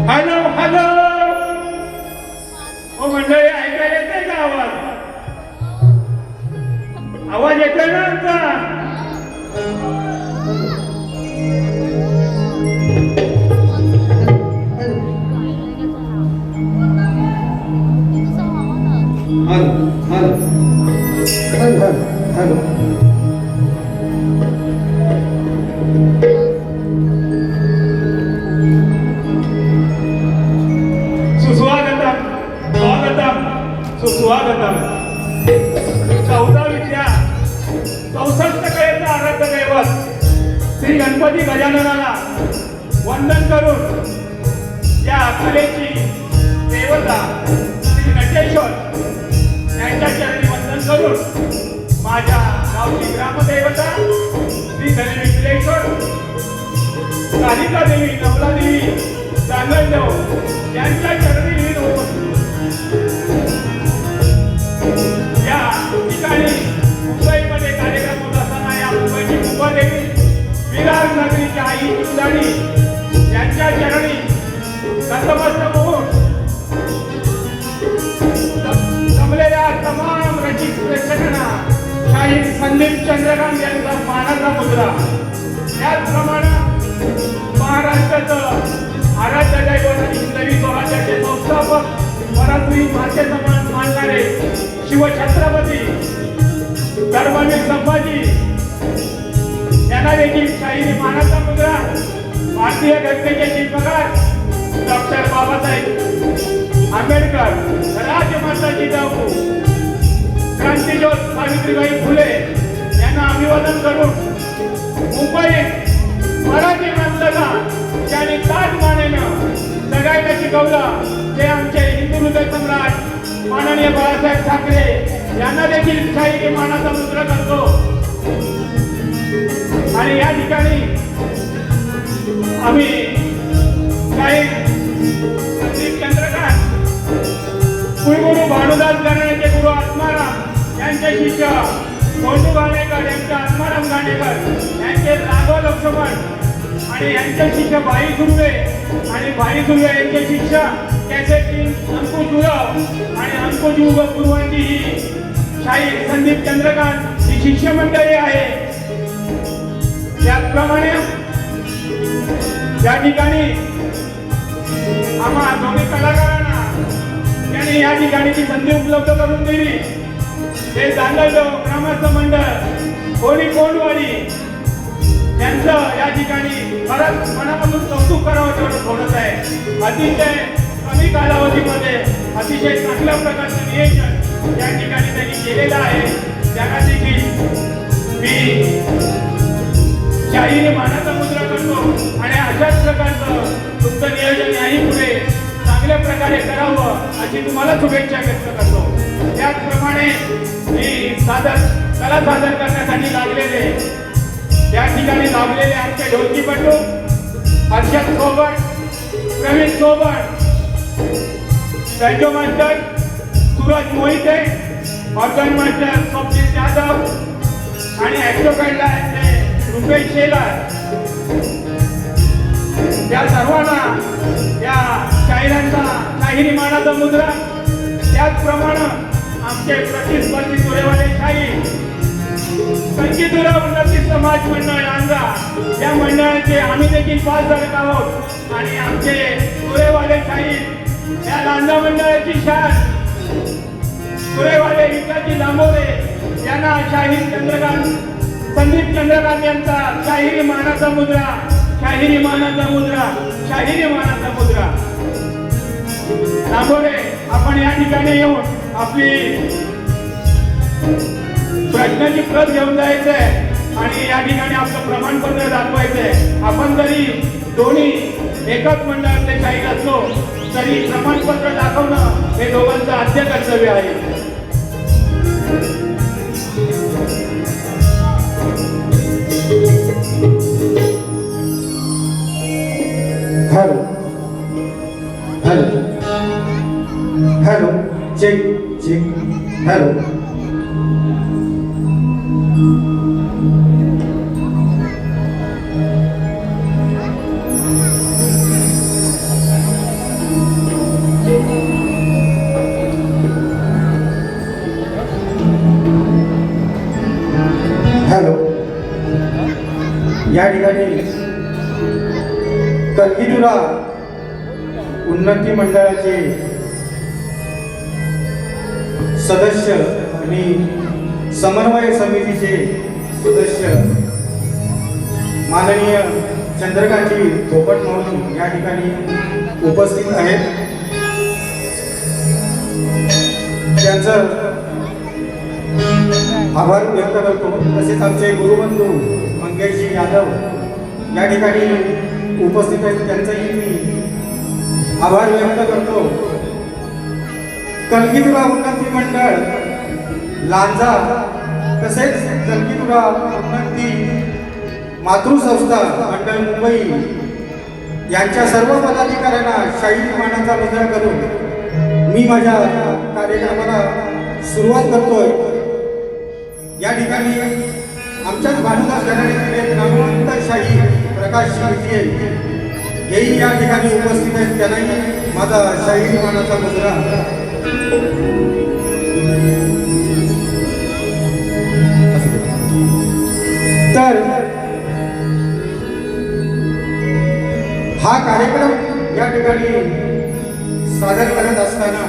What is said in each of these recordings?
Hello hello ओ मंडळी ऐकायला येते का आवाज? आवाज येतोय ना आमचा? सुस्वागतम 14 विद्या 64 कळेचा आराध्य दैवत श्री गणपती गजाननाला वंदन करून या कलेची देवता श्री नटेश्वर यांच्या चरणी वंदन करून माझ्या गावची ग्रामदेवता श्री धनविश्लेश्वर कालिका देवी नवला देवी चांगलदेव यांच्या चरणी या ठिकाणी मुंबईमध्ये कार्यक्रम होत असताना या मुंबईची मुंबादेवी विरार नगरीची आई तुळजाणी यांच्या चरणी नतमस्तक होऊन जमलेल्या तमाम रसिक प्रेक्षकांना शाहीर संदीप चंद्रकांत यांचा मानाचा मुद्रा. त्याचप्रमाणे महाराष्ट्राचं आराध्य दैवत आणि हिंदवी स्वराज्याचे संस्थापक परंतु माते समान मानणारे शिवछत्रपती धर्मवीर संभाजी यांना देखील शाहिरी मानाचा मुद्रा भारतीय घटनेचे शिल्पकार डॉक्टर बाबासाहेब आंबेडकर राजमाता जिजाऊ क्रांतिज्योत सावित्रीबाई फुले यांना अभिवादन करून मुंबईत मराठी माणसाला ज्यांनी ताज मानेनं जगायला शिकवलं ते आमचे हिंदू हृदय सम्राट माननीय बाळासाहेब ठाकरे यांना देखील शाहिरी मानाचा मुद्रा करतो. आणि या ठिकाणी आम्ही शाहीर संदीप चंद्रकांत कुलगुरू भानुदास घराण्याचे गुरु आत्माराम यांचे शिष्य मोठू घाणेकर यांचे आत्माराम घाणेकर यांचे राघव लक्ष्मण आणि यांचे शिष्य भाई सुर्वे आणि भाई सुर्वे यांचे शिष्य कॅसेटिंग अंकुश गुरव आणि अंकुश गुरुवांची ही शाहीर संदीप चंद्रकांत ही शिष्य मंडळी आहे. त्याचप्रमाणे या ठिकाणी आम्हा दोन्ही कलाकारांना त्यांनी या ठिकाणी ती संधी उपलब्ध करून दिली. ते चांगलं ग्रामस्थ मंडळ कोणी कोंडवाडी यांचं या ठिकाणी खरंच मनापासून कौतुक करावं तेवढं थोडंच आहे. अतिशय कमी कालावधीमध्ये अतिशय चांगल्या प्रकारचं नियोजन या ठिकाणी त्यांनी केलेलं आहे. त्यांना देखील मी शाहिरी मानाचा मुद्रा करतो आणि अशाच प्रकारचं तुमचं नियोजन याही पुढे चांगल्या प्रकारे करावं अशी तुम्हाला शुभेच्छा व्यक्त करतो. त्याचप्रमाणे मी कला सादर करण्यासाठी लागलेले या ठिकाणी लाभलेले आमचे ढोलकीपटू हर्षद सोबत, प्रवीण सोबत, banjo master Suraj Mohite, organ master Swapnil Jadhav आणि ॲक्टोपॅडला रुपेश शेलार या सर्वांना या शाहिरांचा शाहिरी मानाचा मुद्रा. त्याचप्रमाणे आमचे प्रतिस्पर्धी तुरेवाले शाहीर संगीतुरा उन्नती समाज मंडळ लांजा या मंडळाचे आम्ही देखील 5 जण आहोत आणि आमचे तुरेवाले शाहीर या लांजा मंडळाची शान तुरेवाले विकाजी लांबोरे यांना शाहीर चंद्रकांत संदीप चंद्रकांत यांचा शाहिरी मानाचा मुद्रा, शाहिरी मानाचा मुद्रा, शाहिरी मानाचा मुद्रा. लांबोरे आपण या ठिकाणी येऊन आपली प्रश्नाची प्रत घेऊन जायचंय आणि या ठिकाणी आपलं प्रमाणपत्र दाखवायचंय. आपण जरी दोन्ही एकाच मंडळातले शाहीर असलो तरी प्रमाणपत्र दाखवणं हे दोघांचं आद्य कर्तव्य आहे. Hello hello hello check check hello hello या ठिकाणी कलगीधुरा उन्नती मंडळाचे सदस्य आणि समन्वय समितीचे सदस्य माननीय चंद्रकांतजी धोपट म्हणून या ठिकाणी उपस्थित आहेत. त्यांचं आभार व्यक्त करतो. तसेच आमचे गुरुबंधू मंगेशजी यादव या ठिकाणी उपस्थित आहेत, त्यांचाही मी आभार व्यक्त करतो. कलगीधुरा उन्नती मंडळ लांजा तसेच कलगीधुरा उन्नती मातृसंस्था मंडळ मुंबई यांच्या सर्व पदाधिकाऱ्यांना शाही मानाचा मुजरा करून मी माझ्या कार्यक्रमाला सुरुवात करतोय. या ठिकाणी आमच्याच भानुदास घराण्याचे नामवंत शाही प्रकाश शिर्के हेही या ठिकाणी उपस्थित आहेत. त्यांनाही माझा शाही मानाचा मुजरा. तर हा कार्यक्रम या ठिकाणी सादर करत असताना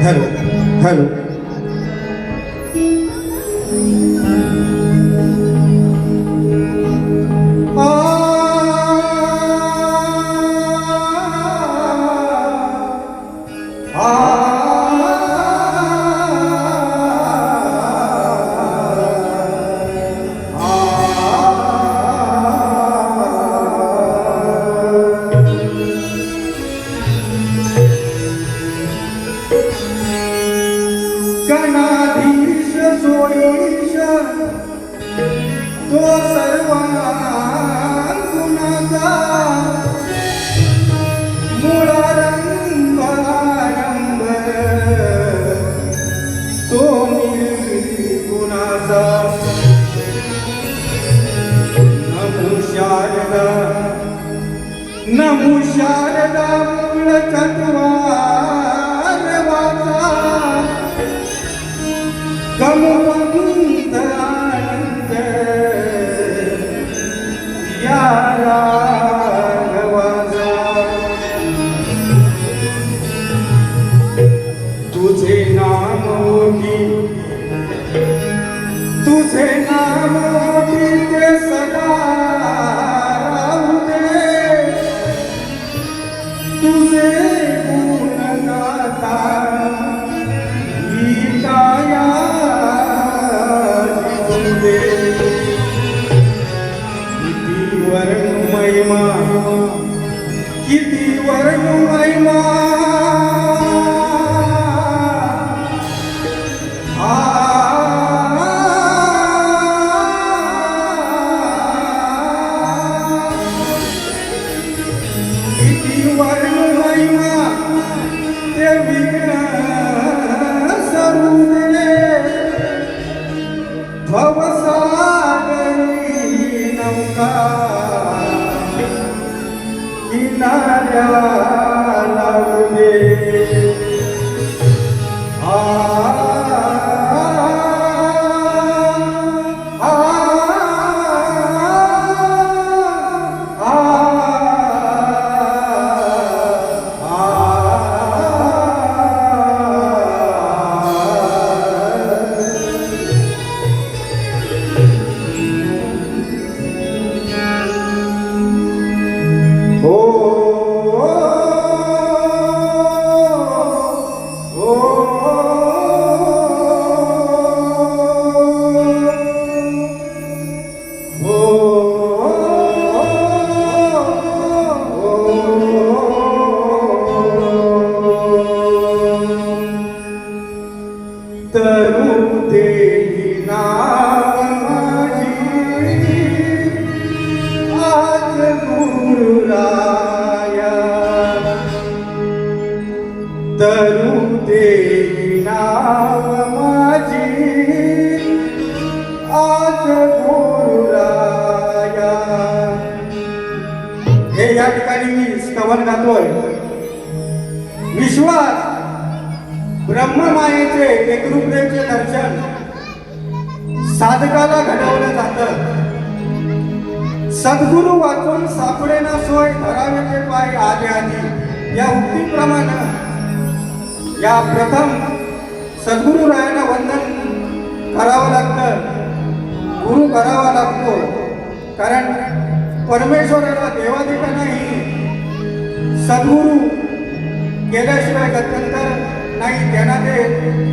हॅलो हॅलो गणाधीश सोयीश तो सर्वांगुणाचा मूळारंभ आरंभ तो निर्गुणाचा. नमो शारदा मूळ चत्वार वाचा गमवंत आनंद या राघवाचा. तुझे नाम ओठी तुझे नाम ओठी ते सदा राहू दे. तुझे गुण गाता गीताया किती वर्ण महिमा किती वर्ण महिमा किती वर्ण महिमा ते विघ्न सरू दे. भवसागरी नौका किनाऱ्या लावू दे. हो हो तरू देई नाव माझी आज गुरुराया तरू देई नाव माझी आज गुरुराया. हे या ठिकाणी मी स्तवन गातोय. विश्वास ब्रह्ममायेचे एकरूपतेचे दर्शन साधकाला घडवलं जातं. सद्गुरु वाचून सापडेना सोय धरावेचे पाय आधी आधी या उक्तीप्रमाणे या प्रथम सद्गुरु रायांना वंदन करावं लागतं, गुरु करावा लागतो. कारण परमेश्वराला देवादिका नाही, सद्गुरु केल्याशिवाय गत्यंतर नाही. त्यांना ते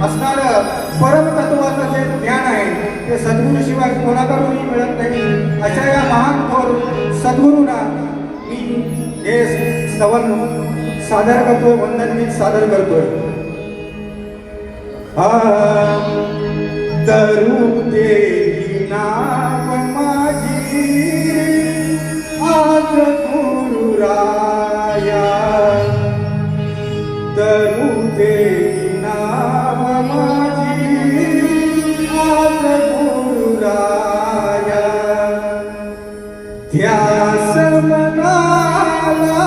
असणारं परमतत्वाचं जे ज्ञान आहे ते सद्गुरूशिवाय कोणाकडूनही मिळत नाही. अशा या महान थोर सद्गुरूंना मी हे स्तवन सादर करतोय, वंदन गीत सादर करतोय. तरू देई नाव माझी आज गुरुराया तरू देई नाव माझी आज गुरुराया. ध्यास मनाला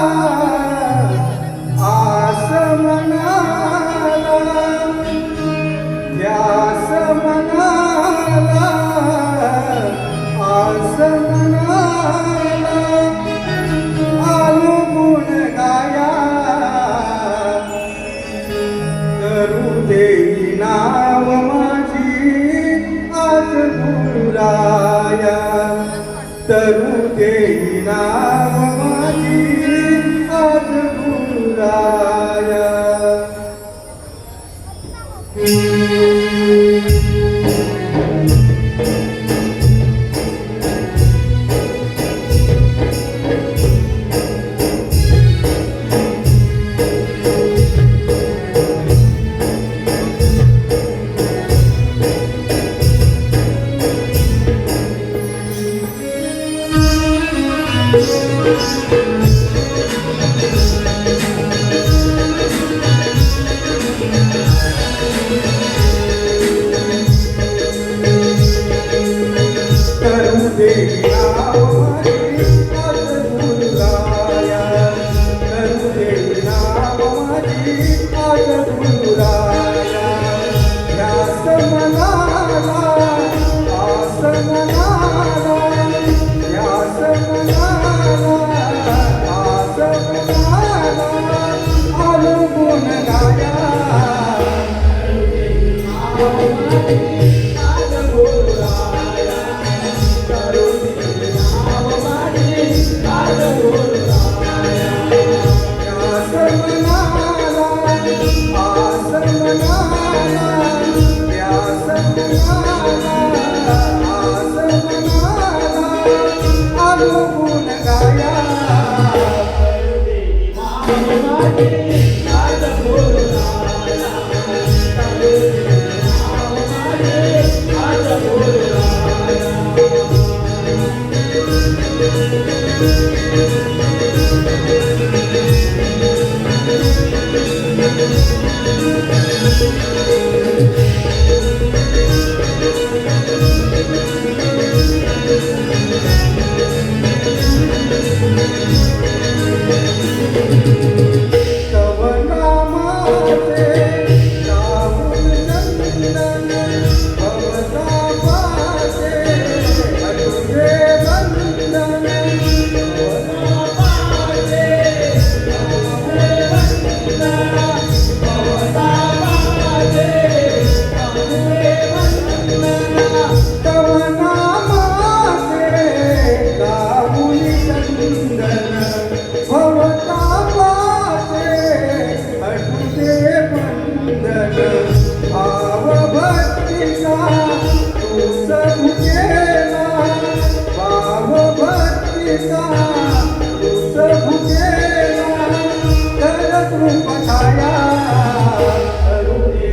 आस मनाला ध्यास मनाला आस मनाला आलो गुण गाया तरू देई नाव माझी आज गुरुराया तरू देई नाव माझी आज गुरुराया. तरू देई नाव माझी आज गुरुराया तरू देई नाव माझी आज गुरुराया. ध्यास मनाला आस मनाला ध्यास मनाला आस मनाला आलो गुण गाया आज फुकेला तर कृप छाया करुणे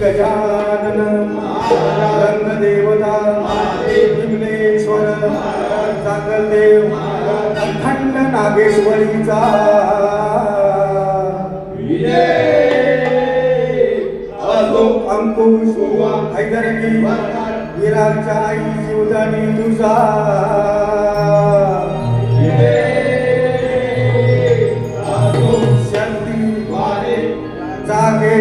गजानन रंगदेवता विमलेश्वर चांगलदेव अखंड नागेश्वरीचा अंकुश हैदरली विराच्या आई जीवदानी तुझा शांती जागे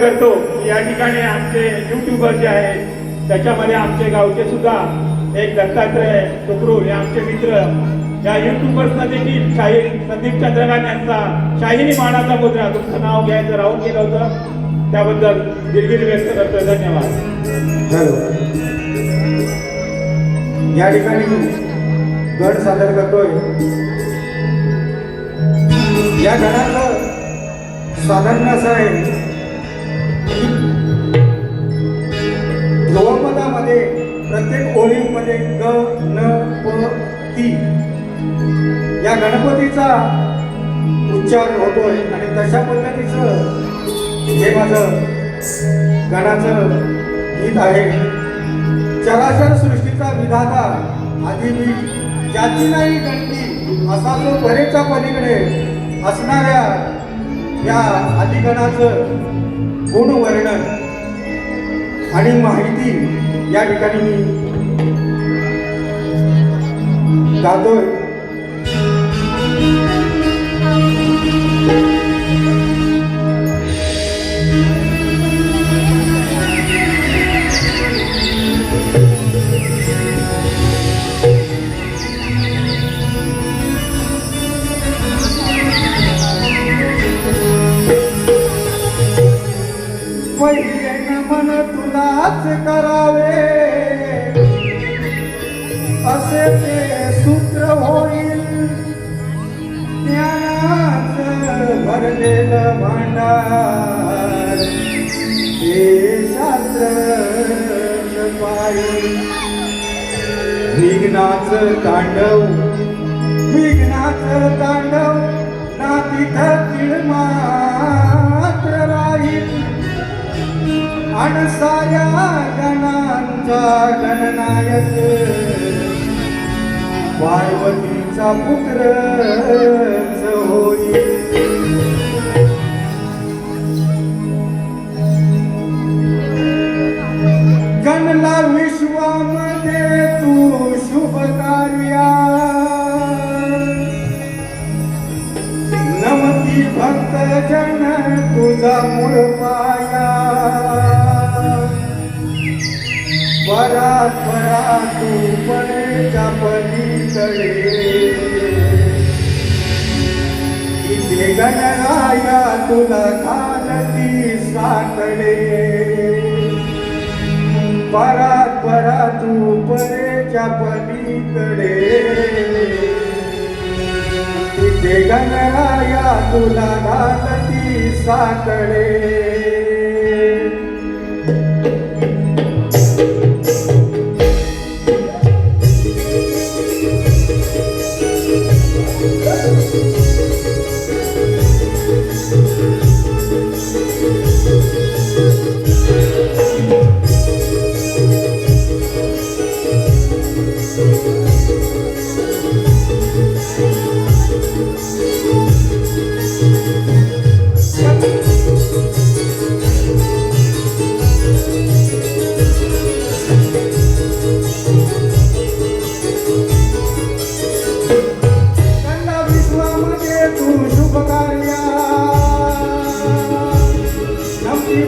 करतो या ठिकाणी आमचे युट्यूबर जे आहेत त्याच्यामध्ये आमचे गावचे सुद्धा एक दत्तात्रय सुखरू हे आमचे मित्र या युट्यूबर्सना देखील संदीप चंद्रकांत यांचा शाहिनी मानाचा मुद्रा तुमचं नाव घ्यायचं राहून गेलं होतं त्याबद्दल दिलगिरी व्यक्त करतो. धन्यवाद. हॅलो, या ठिकाणी गण सादर करतोय. या गणाचं साधारण असं आहे की ध्रुवपदामध्ये प्रत्येक ओळीमध्ये ग न प ती या गणपतीचा उच्चार होतोय आणि तशा पद्धतीचं हे माझं गणाचं गीत आहे. चराचर सृष्टीचा विधाता आदिबीज ज्याची नाही गणती असा तो परेच्या पलीकडे असणाऱ्या या आदिगणाचं गुणवर्णन आणि माहिती या ठिकाणी मी गातोय. पहिले नमन तुलाच करावे असे ते सूत्र होईल. ज्ञानाचं भरलेलं भांडार हे शास्त्र पाहिल. विघ्नाचं तांडव ना तिथं तीळ मात्र राहील. आणि साऱ्या गणांचा गणनायक पार्वतीचा पुत्रच होईल. गणला विश्वामध्ये तू शुभ कार्या नमती भक्त जन तुझा मूळ पाया. परा तू परेच्या पलीकडे इथे गणराया तुला घालती साकडे. परा तू परेच्या पलीकडे इथे गणराया तुला घालती साकडे.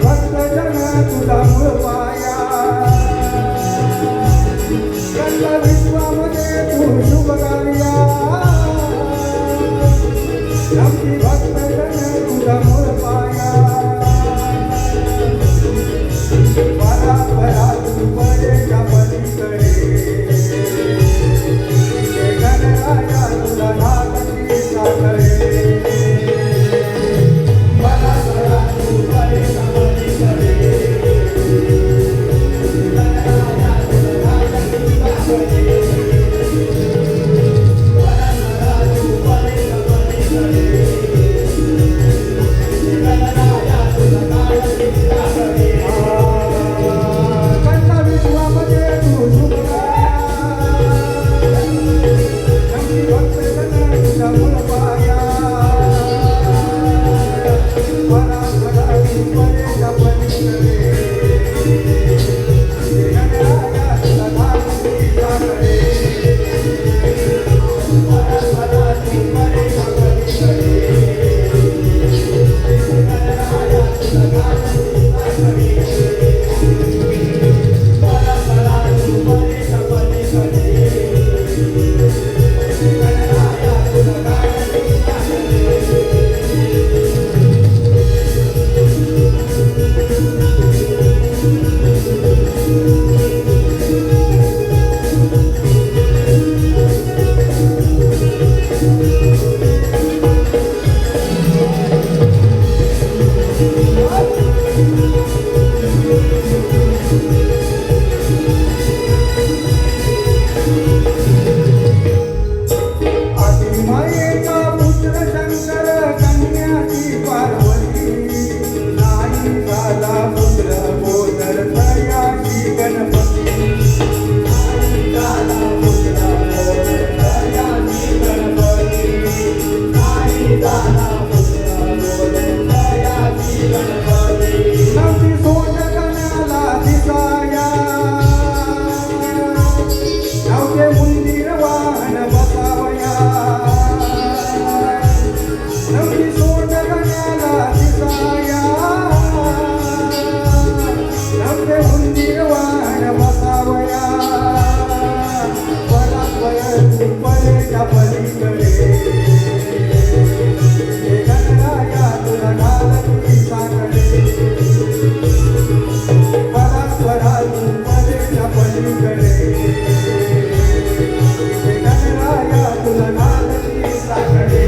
भक्त जन तुला मूळ पाया. गंगा विश्वामध्ये तू शुभ कार्या नमती भक्त जन तुला मूळ पाया. परा तू परेच्या पलीकडे गणराया तुला घालती साकडे. परा तू परेच्या पलीकडे माझे उंदीरवाण बसावया परात्पर तू परेच्या पलीकडे हे गणराया तुला घालती साकडे परात्परा तू परेच्या पलीकडे हे गणराया तुला घालती साकडे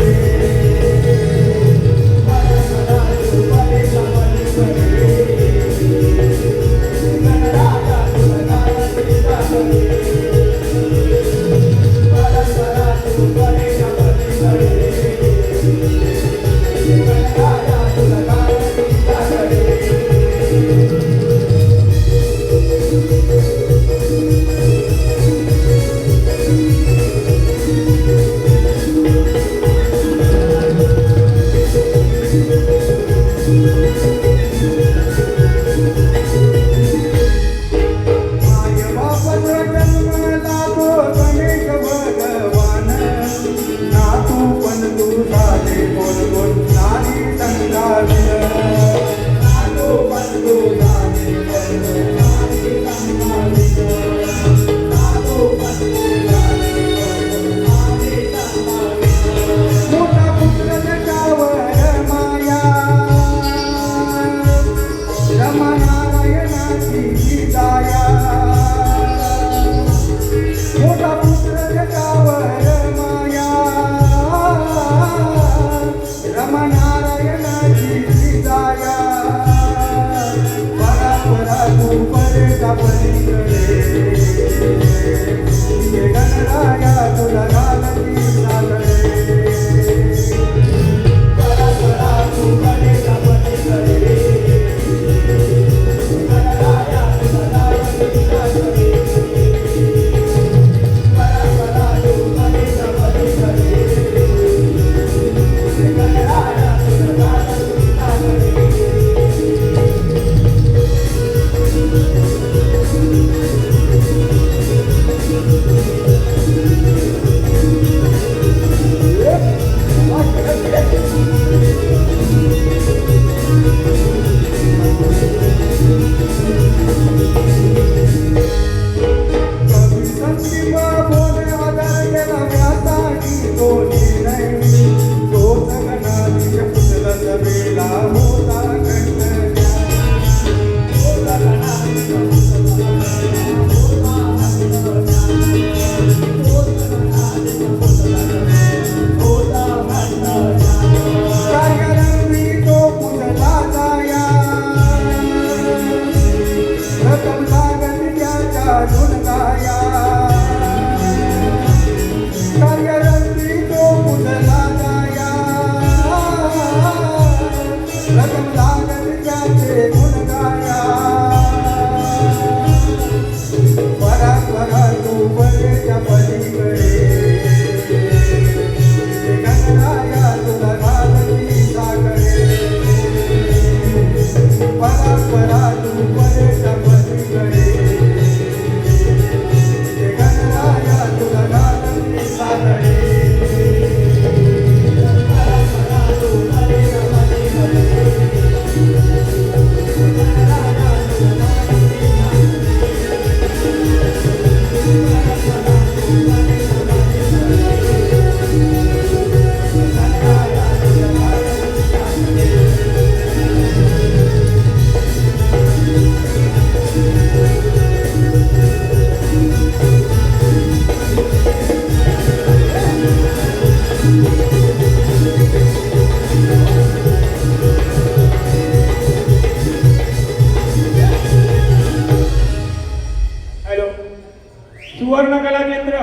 सुवर्ण कला केंद्र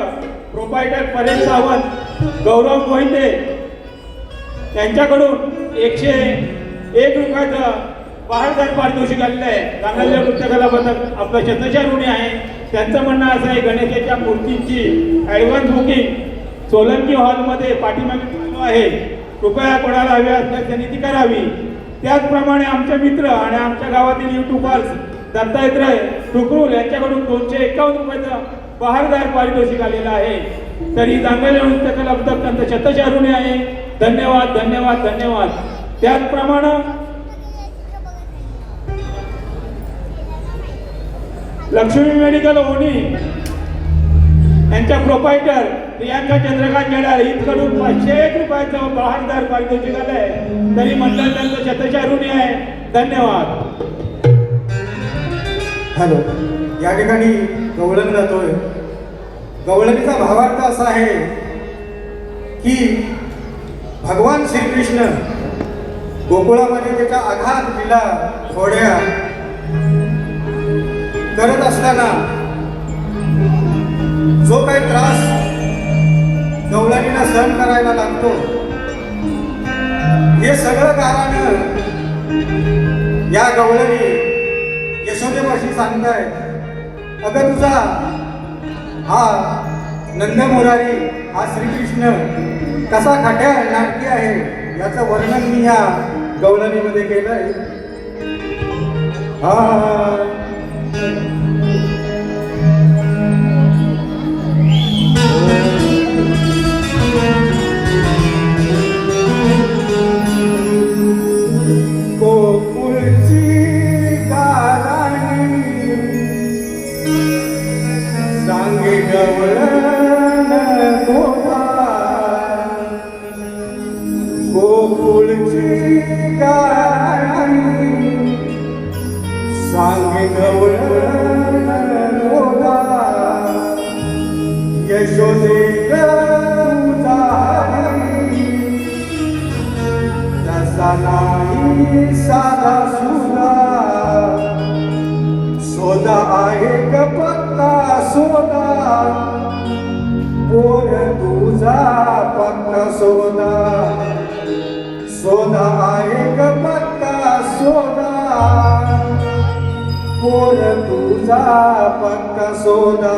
प्रोपायटर परेश सावंत, गौरव मोहिते यांच्याकडून 101 रुपयाचं बहारदार पारितोषिक आलेलं आहे. चांगल्या नृत्यकला पथक आपलं शतशः ऋणी आहे. त्यांचं म्हणणं असं आहे, गणेशाच्या मूर्तींची ॲडव्हान्स बुकिंग सोलंकी हॉलमध्ये पाठीमागे चालू आहे. कृपया कोणाला हवी असल्यास त्यांनी ती करावी. त्याचप्रमाणे आमचे मित्र आणि आमच्या गावातील युट्यूबर्स दत्तात्रय टुकरूल यांच्याकडून 251 रुपयाचं बहारदार पारितोषिक आलेलं आहे. तरी चांगल्या नृत्यकला पथक त्यांचं शतशः ऋणी आहे. धन्यवाद धन्यवाद धन्यवाद. त्याचप्रमाणे लक्ष्मी मेडिकल ओणी यांच्या प्रोपायटर प्रियांका चंद्रकांत जडार हितकडून 501 रुपयाचं बहारदार पारितोषिक आलंय. तरी मंडळ त्यांचं शतशः ऋणी आहे. धन्यवाद. हॅलो, या ठिकाणी गवळण जातोय. गवळणीचा भावार्थ असा आहे की भगवान श्रीकृष्ण गोकुळामध्ये त्याच्या आघात लीला घोड्या करत असताना जो काही त्रास गवळणीला सहन करायला लागतो, हे सगळं कारण या गवळणी यशोदेवाशी सांगताय, अगं तुझा हा नंदमुरारी हा श्रीकृष्ण कसा खाट्या नाटकी आहे याचं वर्णन मी या गवळणीमध्ये केलंय. यशोदे तसा नाही साधा सुधा, सोदा आहे ग पक्का सोदा, पोर तुझा पक्का सोदा, सोदा आहे ग पक्का सोदा, पोर तुझा पक्का सोदा.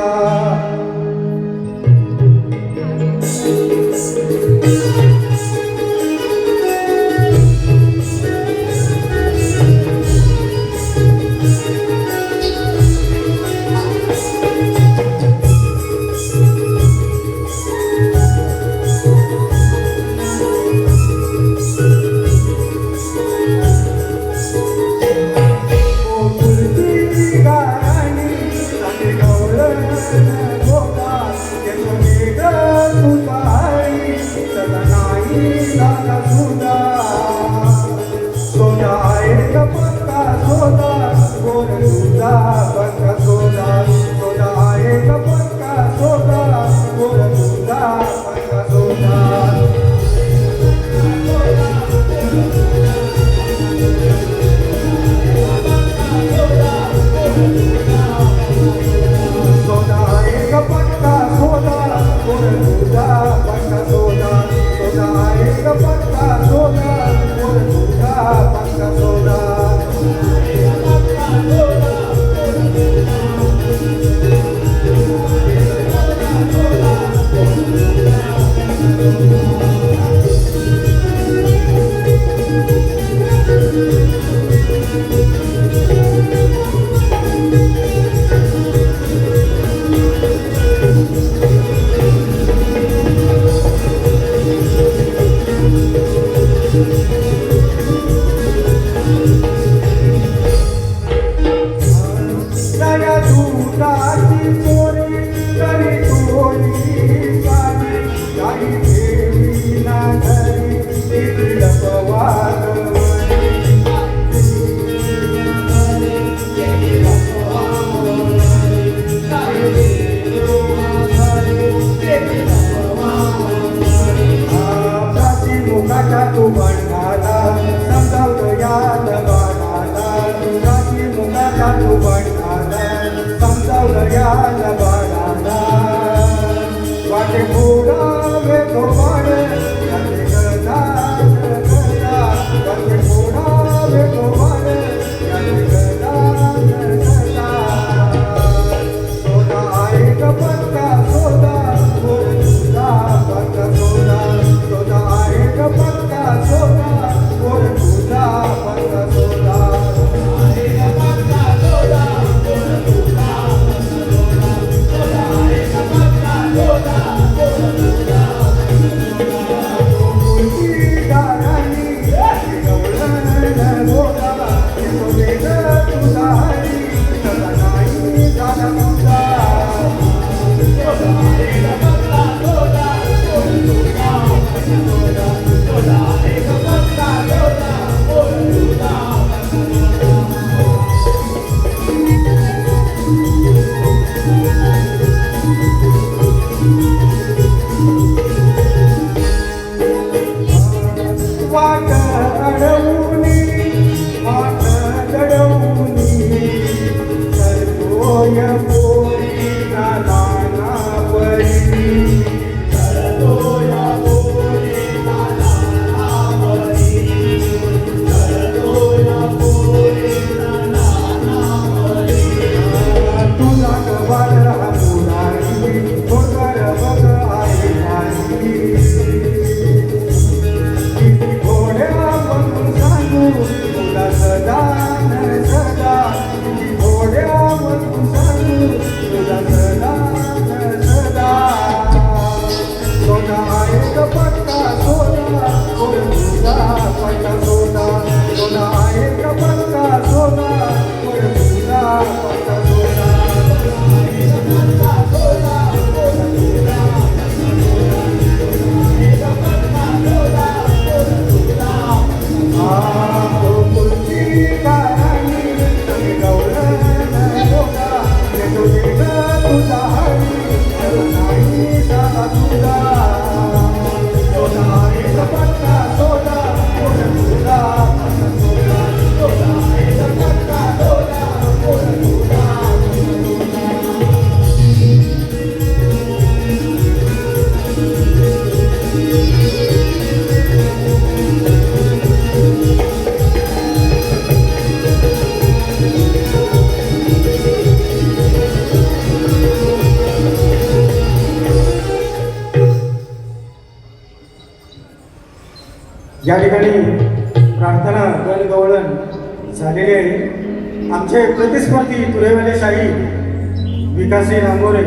वाट अडवूनी वाट दडवूनी सरतोय पोरी नाना परी सरतोय पोरी नाना परी सरतोय पोरी नाना परी तुझा गवार हा मुरारी भोगर बघ आहे आई तुला सदा न सदा घोड्या म्हणून सांगू तुला सदा न सदा सोना एक पट्टा सोना तुझा पट्टा सोना सोना एक पट्टा सोना तुझा पट्टा सोना या ठिकाणी प्रार्थना गणगवळण झालेली आहे. आमचे प्रतिस्पर्धी तुरेवाले शाही विकासी रांगोरे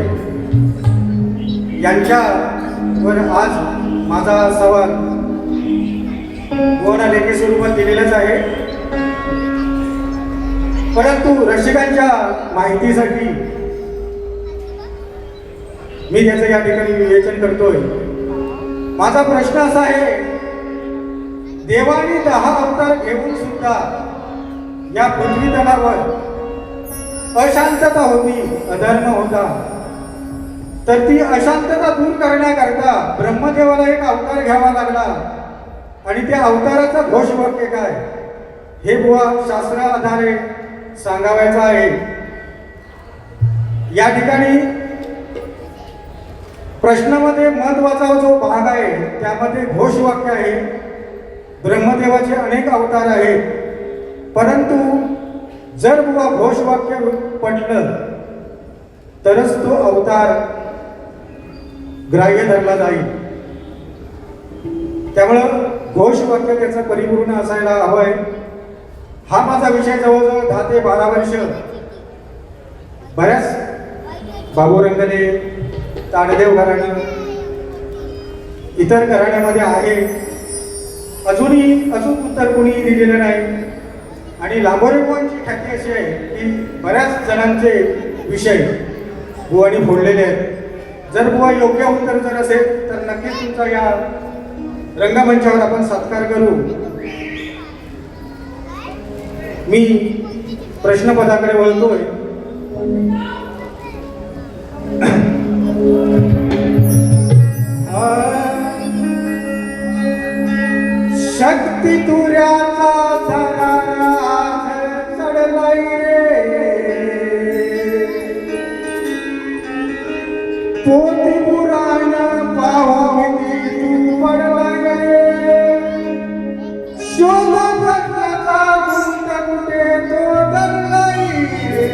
यांच्यावर आज माझा सवाल गोडा लेखी स्वरूपात दिलेलाच आहे, परंतु रसिकांच्या माहितीसाठी मी त्याचं या ठिकाणी विवेचन करतोय. माझा प्रश्न असा आहे, देवाने 10 अवतार घेऊन सुद्धा या पृथ्वी तलावर अशांतता होती, अधर्म होता, तर ती अशांतता दूर करण्याकरता ब्रह्मदेवाला एक अवतार घ्यावा लागला. आणि त्या अवताराचा घोषवाक्य काय हे बुवा शास्त्र आधारे सांगावायचं आहे. या ठिकाणी प्रश्नामध्ये महत्वाचा जो भाग आहे त्यामध्ये घोषवाक्य आहे. ब्रह्मदेवाचे अनेक अवतार आहेत, परंतु जर बुवा घोषवाक्य पटलं तरच तो अवतार ग्राह्य धरला जाईल. त्यामुळं घोषवाक्य त्याचं परिपूर्ण असायला हवं आहे. हा माझा विषय जवळजवळ 10 ते 12 वर्ष बऱ्याच बाबू रंगले, ताडदेव घराणं, इतर घराण्यामध्ये आहे. अजून उत्तर कोणी दिलेलं नाही. आणि लांबोरे बुवांची ख्याती अशी आहे की बऱ्याच जणांचे विषय बुवांनी फोडलेले आहेत. जर बुवा योग्य उत्तर जर असेल तर नक्कीच तुमचा या रंगमंचावर आपण सत्कार करू. मी प्रश्नपदाकडे वळतोय. शक्ती तुऱ्याचा झरारा चढलाय रे, पोती पुराण पाहावी तू पडलाय रे, शोध प्रज्ञाचा गुंत कुठे तो दरलाय रे,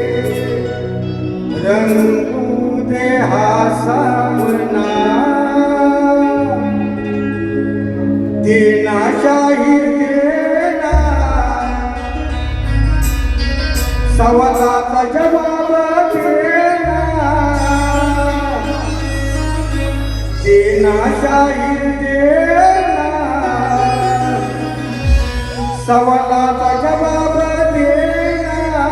रंगू दे हा सामना देना शाहीर देना, सवालाचा जवाब देना, देना शाहीर देना, सवालाचा जवाब देना.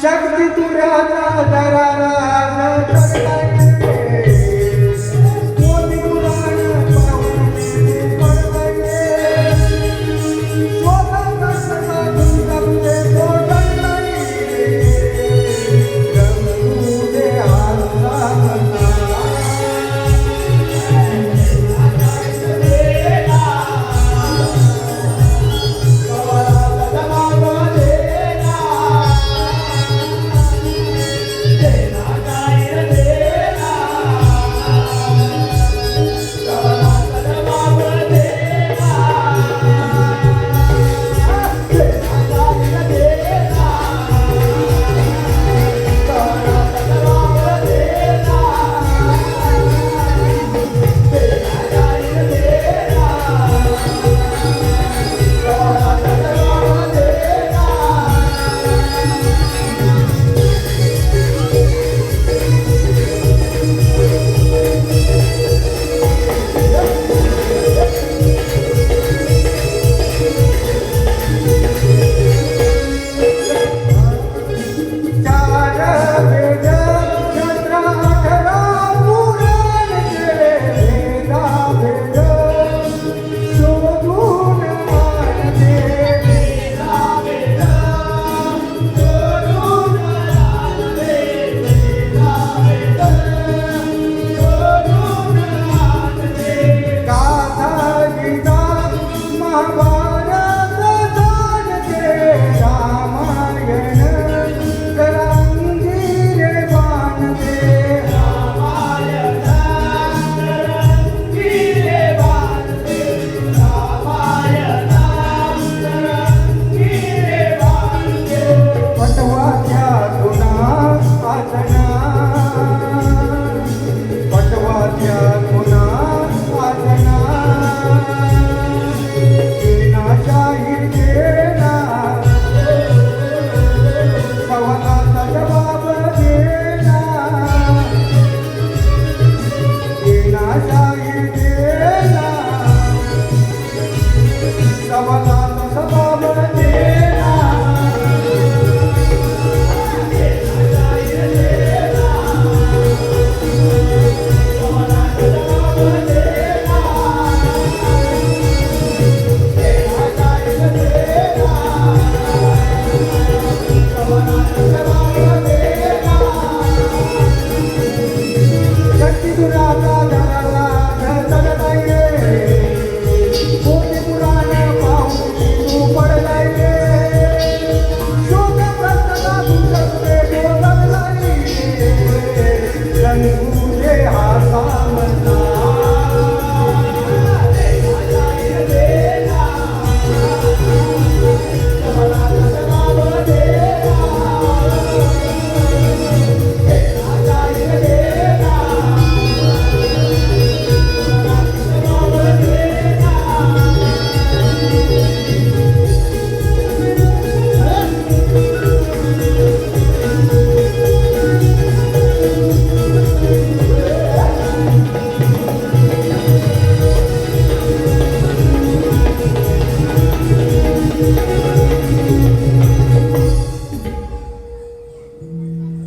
शक्ती तुझ्याचा दरारा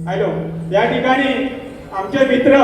हॅलो, या ठिकाणी आमचे मित्र